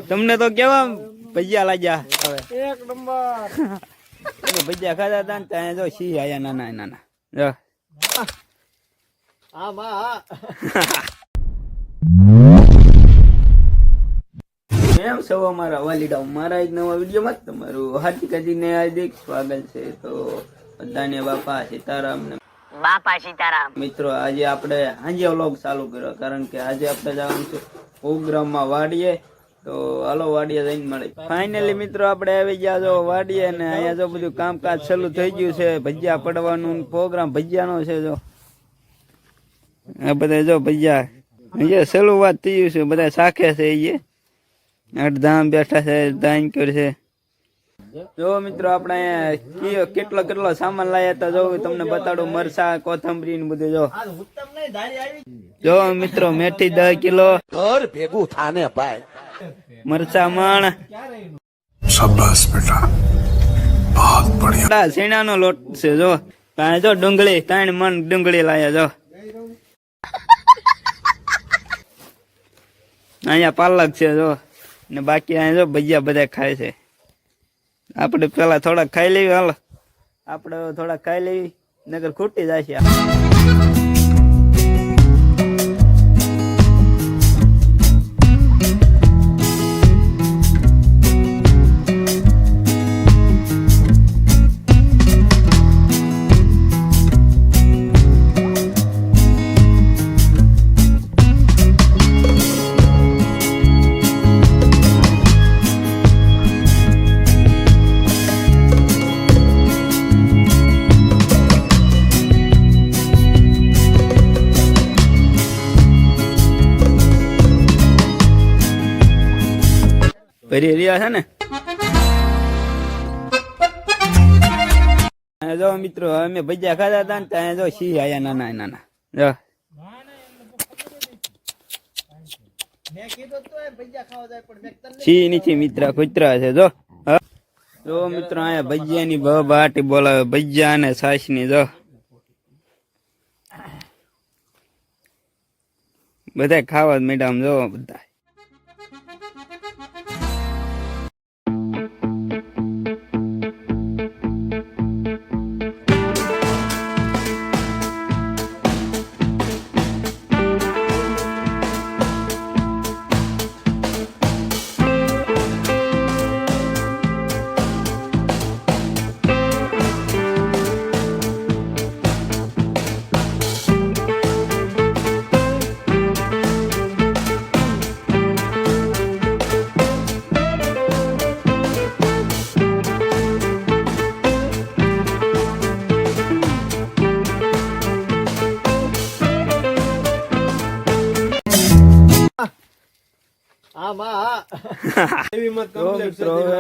તમને તો કેવા ભજીયા લાગ્યા હવે એક નંબર ભજીયા ખાધા હતા ને ત્યાં જો સી આયા નાના નાના જો કેમ છો અમારા વાલીડા મારા એક નવા વિડીયોમાં તમારું હાર્દિક ને હાર્દિક સ્વાગત છે. તો બધાને બાપા સીતારામ ને બાપા સીતારામ. મિત્રો આજે આપણે આજે વ્લોગ ચાલુ કર્યો કારણ કે આજે આપણે જવાનું છે પ્રોગ્રામમાં વાડીએ. તો હાલો વાડીએ જઈને મળે. ફાઇનલી મિત્રો આપણે આવી ગયા જો વાડીએ ને અહીંયા જો બધું કામકાજ ચાલુ થઈ ગયું છે. ભજીયા પડવાનું પ્રોગ્રામ ભજીયાનો છે. જો આ બધા જો ભજીયા અહીંયા શરૂઆત થઈ ગયું છે. બધા શાખે છે એ અડધામ બેઠા છે દાન કરશે. જો મિત્રો આપણે અહીંયા કેટલો સામાન લાયા હતા જો તમને બતાડું. મરસા કોથમરી ને બધું જો મિત્રો મેથી 10 કિલો ઘર ભેગું થાને ભાઈ. મરસા મણ શાબાશ બેટા બહુત બઢિયા. સીણાનો લોટ છે જો. ત્યાં જો ડુંગળી 3 મણ ડુંગળી લાયા જો. અહીંયા પાલક છે જો ને બાકી અહીંયા જો ભજીયા બધા ખાય છે. આપણે પેલા થોડાક ખાઈ લેવી. હાલો આપણે થોડાક ખાઈ લેવી નગર ખૂટી જાય છે. ભરી રહ્યા છે ને જો મિત્રો અમે ભજીયા ખાધા હતા ને ત્યાં જો સી આયા નાના નાના જો. સી નીચે મિત્ર કુતરા છે જો. જો મિત્રો અહીંયા ભજીયા ની બાટી બોલાવે. ભજીયા અને છાશ ની જો બધા ખાવા મેડમ જો બધા.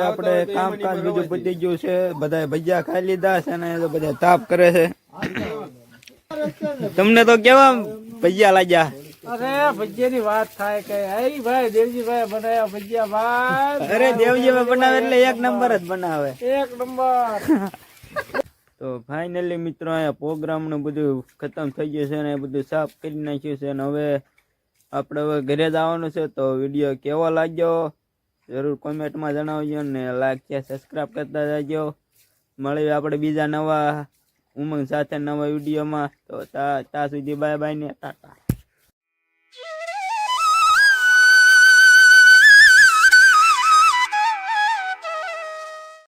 આપણે કામકાજ બધું પતી ગયું છે. બધા ભજીયા ખાઈ લીધા છે ને બધા તાપ કરે છે. તમને તો કેવા ભજીયા લાગ્યા? અરે ભજીયા ની વાત થાય કે ભાઈ દેવજીભાઈ બનાવ્યા ભજીયા ભાઈ. અરે દેવજીભાઈ બનાવે એટલે એક નંબર જ બનાવે. એક નંબર. તો ફાઇનલી મિત્રો અહીંયા પ્રોગ્રામ નું બધું ખતમ થઈ ગયું છે ને બધું સાફ કરી નાખ્યું છે. ને હવે આપણે હવે ઘરે જવાનું છે. તો વિડીયો કેવો લાગ્યો જરૂર કોમેન્ટમાં જણાવજો ને લાઈક છે સબસ્ક્રાઈબ કરતા જજો. મળીએ આપણે બીજા નવા ઉમંગ સાથે નવા વિડીયોમાં. તો ત્યાં સુધી બાય બાય ને ટાટા.